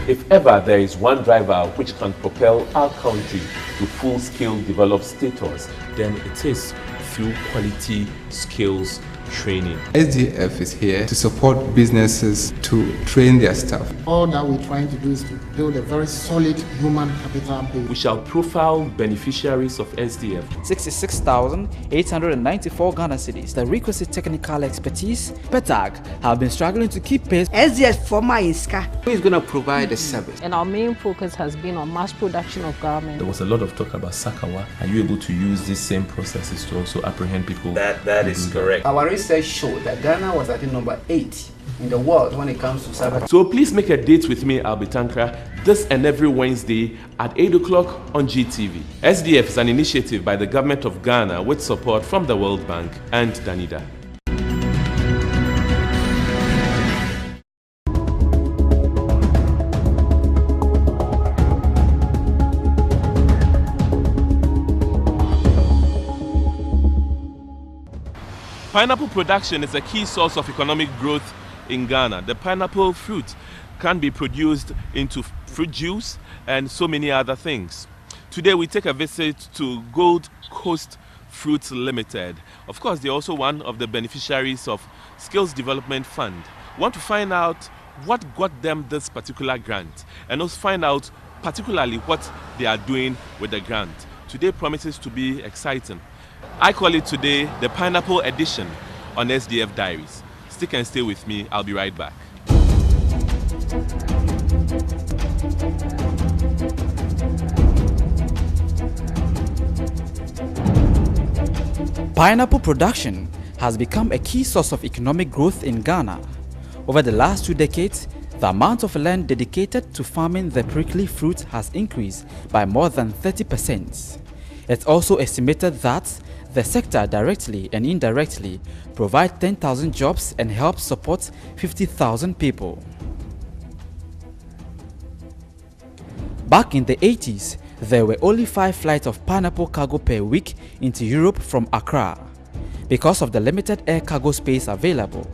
If ever there is one driver which can propel our country to full-scale developed status, then it is through quality skills training. SDF is here to support businesses to train their staff. All that we're trying to do is to build a very solid human capital base. We shall profile beneficiaries of SDF. 66,894 Ghana cedis. The requisite technical expertise, PETAG, have been struggling to keep pace. SDF former ISCA. Who is going to provide the service? And our main focus has been on mass production of garments. There was a lot of talk about Sakawa. Are you able to use these same processes to also apprehend people? That is correct. Our research showed that Ghana was at number 8 in the world when it comes to cyber. So please make a date with me, Albert Tankra, this and every Wednesday at 8 o'clock on GTV. SDF is an initiative by the government of Ghana with support from the World Bank and Danida. Pineapple production is a key source of economic growth in Ghana. The pineapple fruit can be produced into fruit juice and so many other things. Today we take a visit to Gold Coast Fruits Limited. Of course, they're also one of the beneficiaries of Skills Development Fund. We want to find out what got them this particular grant and also find out particularly what they are doing with the grant. Today promises to be exciting. I call it today the Pineapple Edition on SDF Diaries. Stick and stay with me, I'll be right back. Pineapple production has become a key source of economic growth in Ghana. Over the last 2 decades, the amount of land dedicated to farming the prickly fruit has increased by more than 30%. It's also estimated that the sector directly and indirectly provides 10,000 jobs and helps support 50,000 people. Back in the 80s, there were only 5 flights of pineapple cargo per week into Europe from Accra. Because of the limited air cargo space available,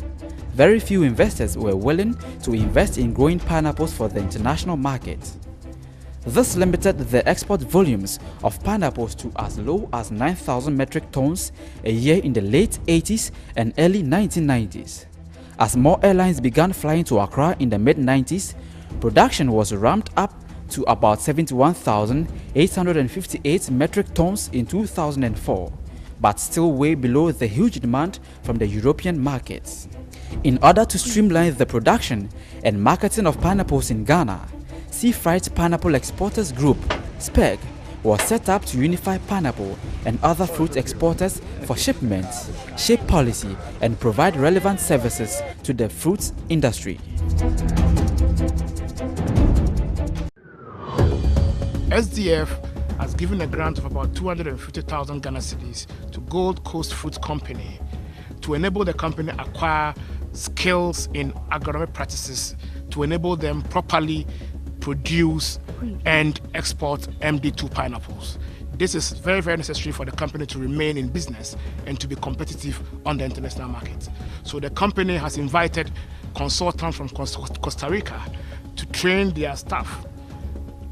very few investors were willing to invest in growing pineapples for the international market. This limited the export volumes of pineapples to as low as 9,000 metric tons a year in the late 80s and early 1990s. As more airlines began flying to Accra in the mid-90s, production was ramped up to about 71,858 metric tons in 2004, but still way below the huge demand from the European markets. In order to streamline the production and marketing of pineapples in Ghana, Sea Freight Pineapple Exporters Group, SPEG, was set up to unify pineapple and other fruit exporters for shipments, shape policy, and provide relevant services to the fruit industry. SDF has given a grant of about 250,000 Ghana cedis to Gold Coast Fruit Company to enable the company acquire skills in agronomic practices to enable them properly produce and export MD2 pineapples. This is very, very necessary for the company to remain in business and to be competitive on the international market. So the company has invited consultants from Costa Rica to train their staff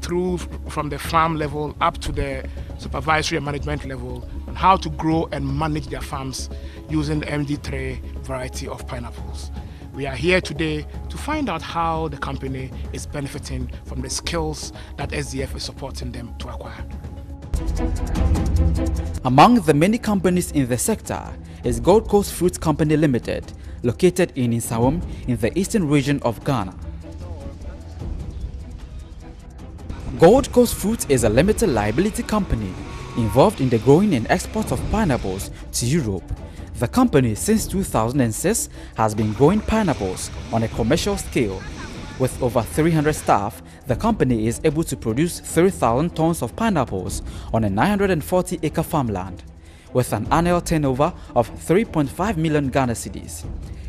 through from the farm level up to the supervisory and management level on how to grow and manage their farms using the MD3 variety of pineapples. We are here today to find out how the company is benefiting from the skills that SDF is supporting them to acquire. Among the many companies in the sector is Gold Coast Fruit Company Limited, located in Nsawam in the eastern region of Ghana. Gold Coast Fruit is a limited liability company involved in the growing and export of pineapples to Europe. The company since 2006 has been growing pineapples on a commercial scale. With over 300 staff, the company is able to produce 3,000 tons of pineapples on a 940-acre farmland, with an annual turnover of 3.5 million Ghana cedis.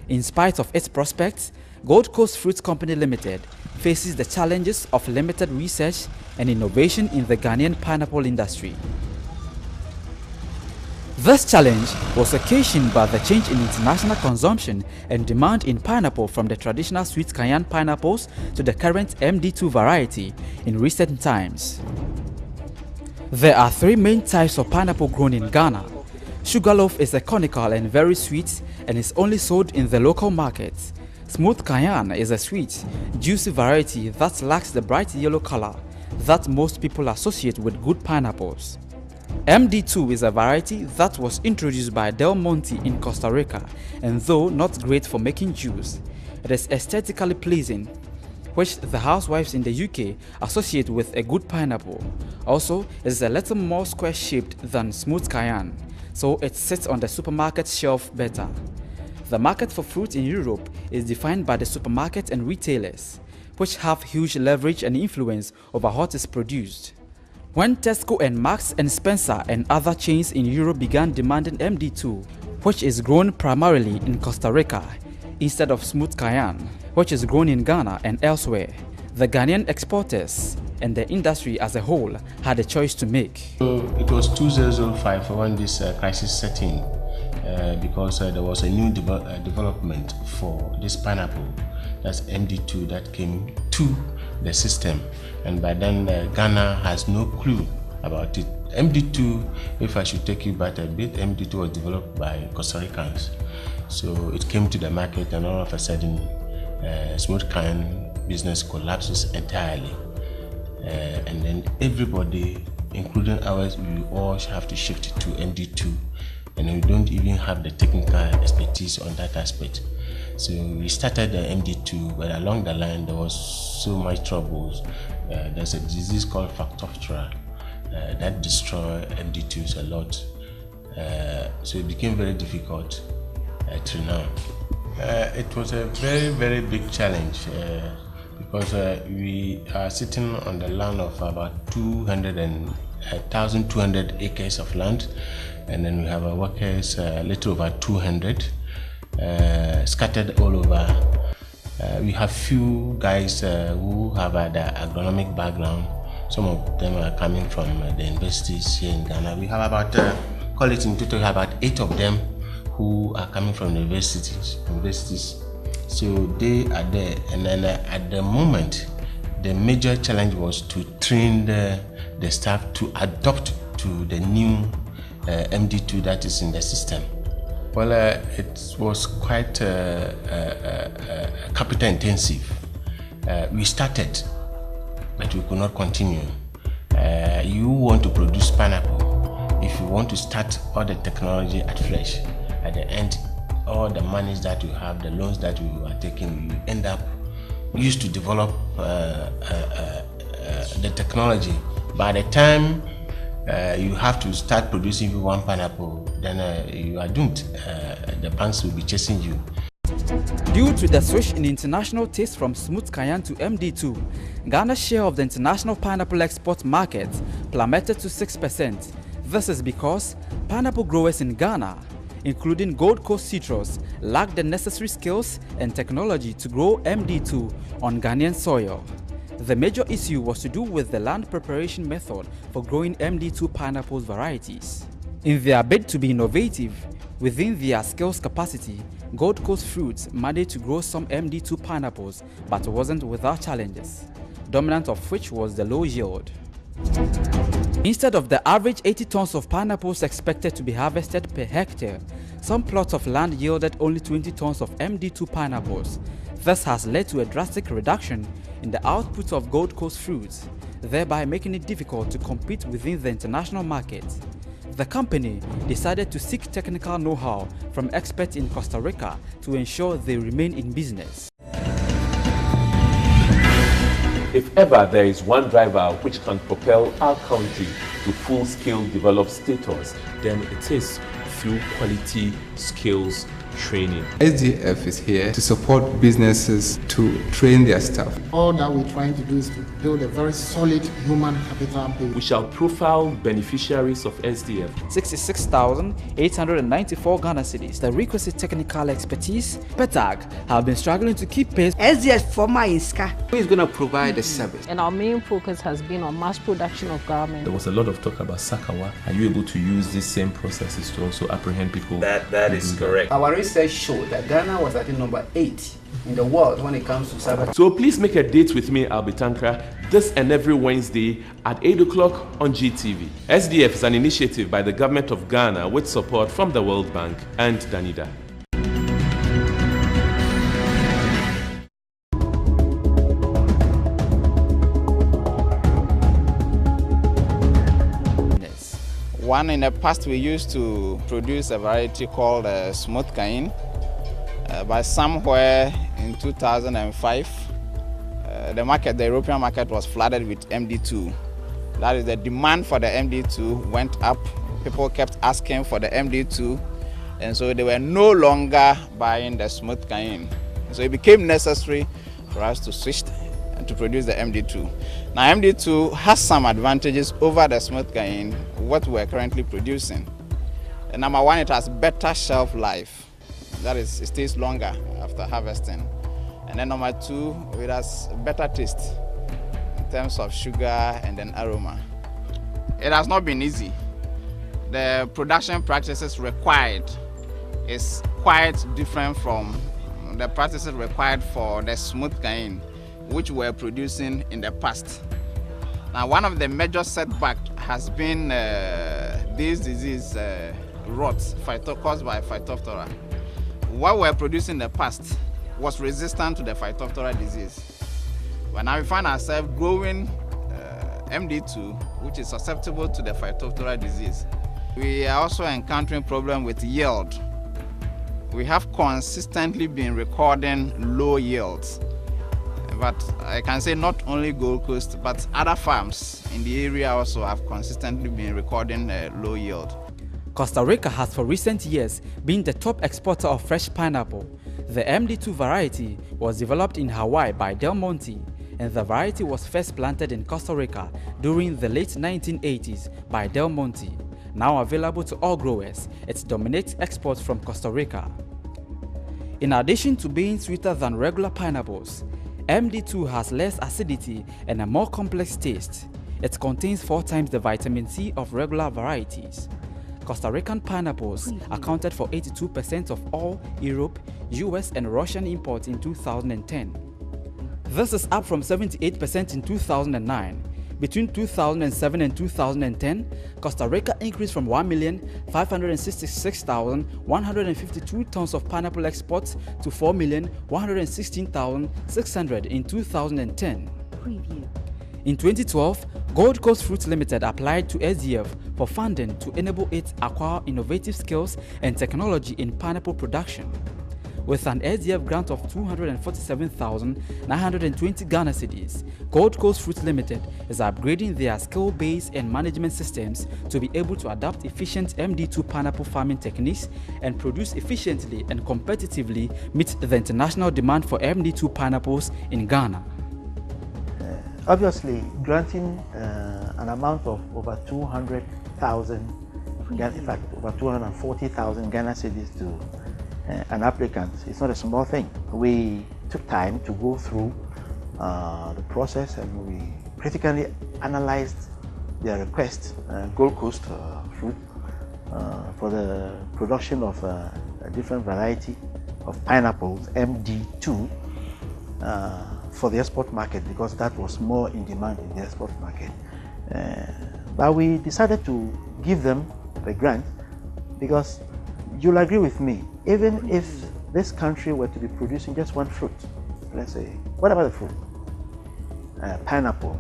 In spite of its prospects, Gold Coast Fruit Company Limited faces the challenges of limited research and innovation in the Ghanaian pineapple industry. This challenge was occasioned by the change in international consumption and demand in pineapple from the traditional sweet cayenne pineapples to the current MD2 variety in recent times. There are three main types of pineapple grown in Ghana. Sugarloaf is a conical and very sweet and is only sold in the local market. Smooth cayenne is a sweet, juicy variety that lacks the bright yellow color that most people associate with good pineapples. MD2 is a variety that was introduced by Del Monte in Costa Rica, and though not great for making juice, it is aesthetically pleasing, which the housewives in the UK associate with a good pineapple. Also, it is a little more square-shaped than smooth cayenne, so it sits on the supermarket shelf better. The market for fruit in Europe is defined by the supermarkets and retailers, which have huge leverage and influence over what is produced. When Tesco and Marks and Spencer and other chains in Europe began demanding MD2, which is grown primarily in Costa Rica, instead of smooth cayenne, which is grown in Ghana and elsewhere, the Ghanaian exporters and the industry as a whole had a choice to make. So it was 2005 when this crisis set in, because there was a new development for this pineapple, that's MD2, that came to the system, and by then Ghana has no clue about it. MD2, if I should take you back a bit, MD2 was developed by Costa Ricans, so it came to the market, and all of a sudden smooth cayenne business collapses entirely, and then everybody, including ours, we all have to shift to MD2, and we don't even have the technical expertise on that aspect. So we started the MD2, but along the line there was so much troubles. There's a disease called Phytophthora that destroyed MD2s a lot. So it became very difficult till now. It was a very, very big challenge because we are sitting on the land of about 1,200 acres of land, and then we have our workers a little over 200 scattered all over. We have few guys who have the agronomic background. Some of them are coming from the universities here in Ghana. We have about, call it in total, about 8 of them who are coming from the universities. So they are there, and then at the moment, the major challenge was to train the staff to adopt to the new MD2 that is in the system. Well, it was quite capital intensive. We started, but we could not continue. You want to produce pineapple, if you want to start all the technology at fresh, at the end, all the monies that you have, the loans that you are taking, you end up used to develop the technology. By the time you have to start producing one pineapple, then you are doomed. The banks will be chasing you. Due to the switch in international taste from smooth cayenne to MD2, Ghana's share of the international pineapple export market plummeted to 6%. This is because pineapple growers in Ghana, including Gold Coast Citrus, lack the necessary skills and technology to grow MD2 on Ghanaian soil. The major issue was to do with the land preparation method for growing MD2 pineapple varieties. In their bid to be innovative, within their skills capacity, Gold Coast Fruits managed to grow some MD2 pineapples, but wasn't without challenges, dominant of which was the low yield. Instead of the average 80 tons of pineapples expected to be harvested per hectare, some plots of land yielded only 20 tons of MD2 pineapples. This has led to a drastic reduction in the output of Gold Coast Fruits, thereby making it difficult to compete within the international market. The company decided to seek technical know-how from experts in Costa Rica to ensure they remain in business. If ever there is one driver which can propel our country to full-scale developed status, then it is through quality, skills, training. SDF is here to support businesses to train their staff. All that we're trying to do is to build a very solid human capital base. We shall profile beneficiaries of SDF. 66,894 Ghana cedis, the requisite technical expertise, PETAG, have been struggling to keep pace. SDF former ISCA. Who is going to provide the service? And our main focus has been on mass production of garments. There was a lot of talk about Sakawa. Are you able to use these same processes to also apprehend people? That is correct. Our research showed that Ghana was at number 8 in the world when it comes to cyber. So please make a date with me, Albert Tankra, this and every Wednesday at 8 o'clock on GTV. SDF is an initiative by the government of Ghana with support from the World Bank and Danida. One, in the past we used to produce a variety called smooth cane, but somewhere in 2005, the European market was flooded with MD2. That is, the demand for the MD2 went up. People kept asking for the MD2, and so they were no longer buying the smooth cane. So it became necessary for us to switch to produce the MD2. Now MD2 has some advantages over the smooth cane, what we're currently producing. And number one, it has better shelf life. That is, it stays longer after harvesting. And then number two, it has better taste in terms of sugar and then aroma. It has not been easy. The production practices required is quite different from the practices required for the smooth cane, which we're producing in the past. Now, one of the major setbacks has been this disease, rot, caused by Phytophthora. What we're producing in the past was resistant to the Phytophthora disease. But now we find ourselves growing MD2, which is susceptible to the Phytophthora disease. We are also encountering problems with yield. We have consistently been recording low yields. But I can say not only Gold Coast, but other farms in the area also have consistently been recording low yield. Costa Rica has for recent years been the top exporter of fresh pineapple. The MD2 variety was developed in Hawaii by Del Monte, and the variety was first planted in Costa Rica during the late 1980s by Del Monte. Now available to all growers, it dominates exports from Costa Rica. In addition to being sweeter than regular pineapples, MD2 has less acidity and a more complex taste. It contains 4 times the vitamin C of regular varieties. Costa Rican pineapples accounted for 82% of all Europe, US and Russian imports in 2010. This is up from 78% in 2009. Between 2007 and 2010, Costa Rica increased from 1,566,152 tons of pineapple exports to 4,116,600 in 2010. Preview. In 2012, Gold Coast Fruits Limited applied to SDF for funding to enable it to acquire innovative skills and technology in pineapple production. With an SDF grant of 247,920 Ghana cedis, Gold Coast Fruits Limited is upgrading their skill base and management systems to be able to adopt efficient MD2 pineapple farming techniques and produce efficiently and competitively meet the international demand for MD2 pineapples in Ghana. Obviously, granting an amount of over 200,000, in fact, over 240,000 Ghana cedis to an applicant, it's not a small thing. We took time to go through the process and we critically analyzed their request, Gold Coast Fruit, for the production of a different variety of pineapples, MD2, for the export market, because that was more in demand in the export market. But we decided to give them the grant because you'll agree with me, even if this country were to be producing just one fruit, let's say, what about the fruit? Pineapple.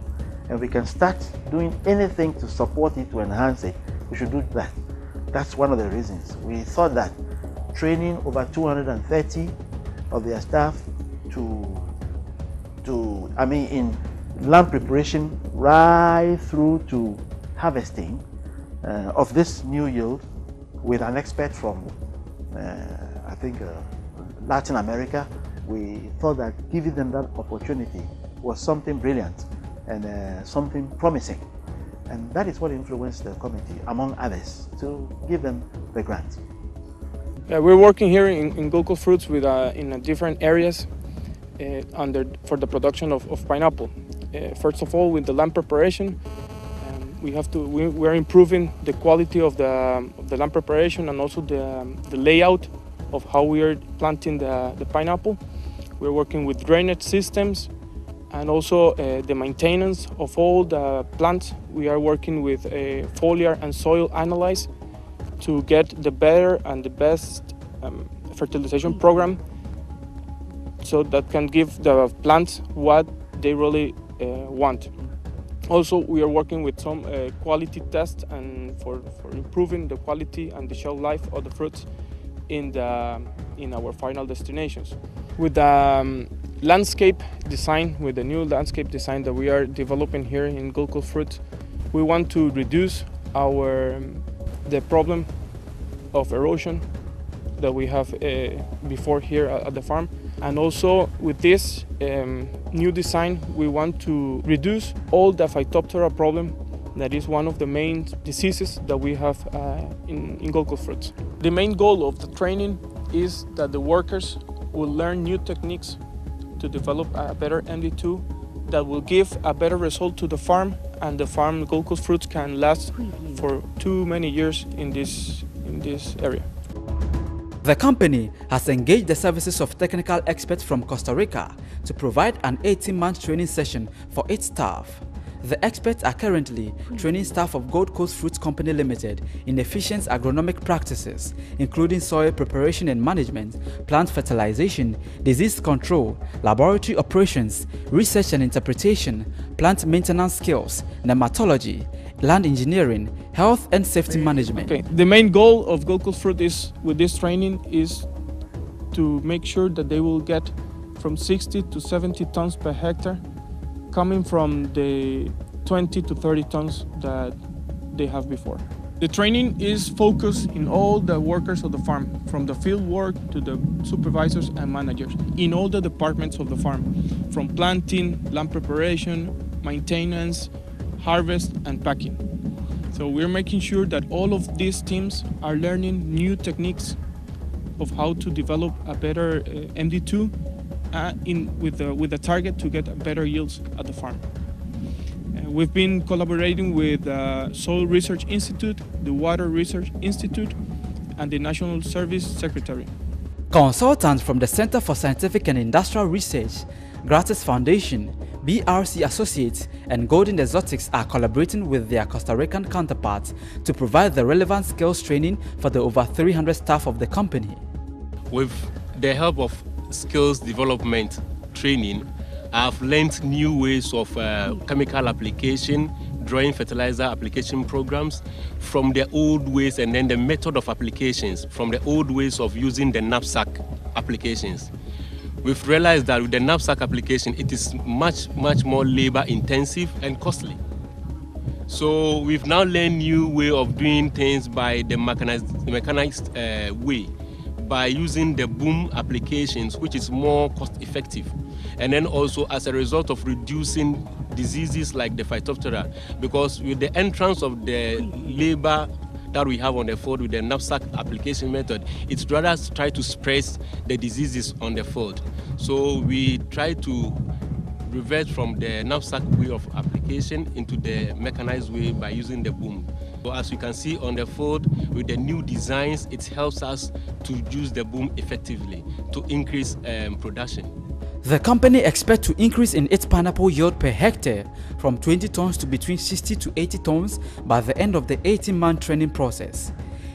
And we can start doing anything to support it, to enhance it, we should do that. That's one of the reasons. We thought that training over 230 of their staff in land preparation right through to harvesting of this new yield with an expert from, I think, Latin America. We thought that giving them that opportunity was something brilliant and something promising. And that is what influenced the committee, among others, to give them the grant. We're working here in Gold Coast Fruits with in different areas for the production of pineapple. First of all, with the land preparation, we're improving the quality of the land preparation and also the layout of how we are planting the pineapple. We're working with drainage systems and also the maintenance of all the plants. We are working with a foliar and soil analyze to get the better and the best fertilization program, so that can give the plants what they really want. Also, we are working with some quality tests and for improving the quality and the shelf life of the fruits in our final destinations. With the landscape design, with the new landscape design that we are developing here in Gold Coast Fruit, we want to reduce the problem of erosion that we have before here at the farm. And also with this new design, we want to reduce all the Phytophthora problem that is one of the main diseases that we have in Gold Coast Fruits. The main goal of the training is that the workers will learn new techniques to develop a better MD2 that will give a better result to the farm, and the farm Gold Coast Fruits can last for too many years in this area. The company has engaged the services of technical experts from Costa Rica to provide an 18-month training session for its staff. The experts are currently training staff of Gold Coast Fruits Company Limited in efficient agronomic practices, including soil preparation and management, plant fertilization, disease control, laboratory operations, research and interpretation, plant maintenance skills, nematology, land engineering, health and safety management. Okay. The main goal of Gold Coast Fruit with this training is to make sure that they will get from 60 to 70 tons per hectare, coming from the 20 to 30 tons that they have before. The training is focused in all the workers of the farm, from the field work to the supervisors and managers, in all the departments of the farm, from planting, land preparation, maintenance, harvest and packing. So we're making sure that all of these teams are learning new techniques of how to develop a better MD2 with the target to get better yields at the farm. We've been collaborating with the Soil Research Institute, the Water Research Institute, and the National Service Secretary. Consultants from the Center for Scientific and Industrial Research, Grantees Foundation, BRC Associates, and Golden Exotics are collaborating with their Costa Rican counterparts to provide the relevant skills training for the over 300 staff of the company. With the help of skills development training, I've learned new ways of chemical application, drawing fertilizer application programs from the old ways, and then the method of applications from the old ways of using the knapsack applications. We've realized that with the knapsack application, it is much more labor intensive and costly. So we've now learned new way of doing things by the mechanized way, by using the boom applications, which is more cost effective. And then also as a result of reducing diseases like the Phytophthora, because with the entrance of the labor that we have on the field with the knapsack application method, it's rather try to spread the diseases on the field. So we try to revert from the knapsack way of application into the mechanized way by using the boom. So as you can see on the field, with the new designs, it helps us to use the boom effectively to increase production. The company expects to increase in its pineapple yield per hectare from 20 tons to between 60 to 80 tons by the end of the 18-month training process.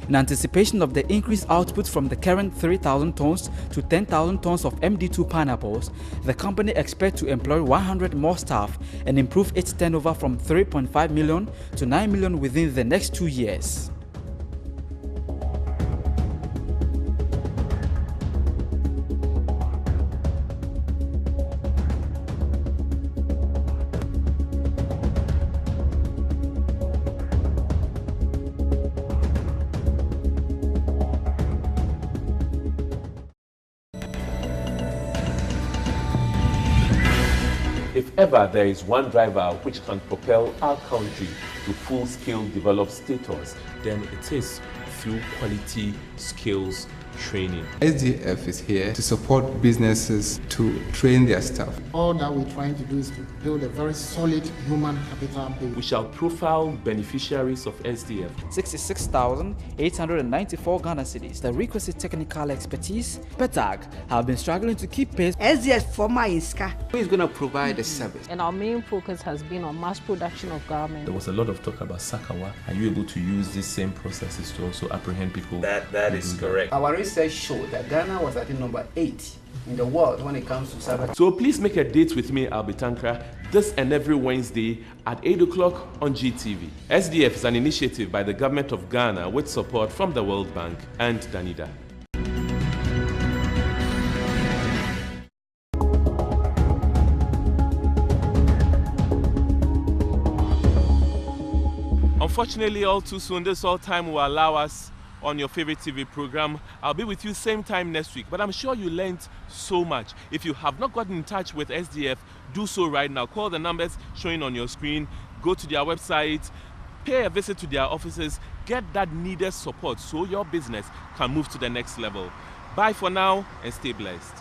In anticipation of the increased output from the current 3,000 tons to 10,000 tons of MD2 pineapples, the company expects to employ 100 more staff and improve its turnover from 3.5 million to 9 million within the next 2 years. If ever there is one driver which can propel our country to full-scale developed status, then it is through quality skills training. SDF is here to support businesses to train their staff. All that we're trying to do is to build a very solid human capital base. We shall profile beneficiaries of SDF. 66,894 Ghana cedis. The requisite technical expertise, PETAG, have been struggling to keep pace. SDF former ISCA. Who is going to provide the service? And our main focus has been on mass production of garments. There was a lot of talk about Sakawa. Are you able to use these same processes to also apprehend people? That is correct. Our research showed that Ghana was at number 8 in the world when it comes to cyber. So please make a date with me, Albert Tankra, this and every Wednesday at 8 o'clock on GTV. SDF is an initiative by the government of Ghana with support from the World Bank and Danida. Unfortunately, all too soon, this all time will allow us on your favorite TV program. I'll be with you same time next week, but I'm sure you learned so much. If you have not gotten in touch with SDF, do so right now. Call the numbers showing on your screen, go to their website, pay a visit to their offices, get that needed support so your business can move to the next level. Bye for now and stay blessed.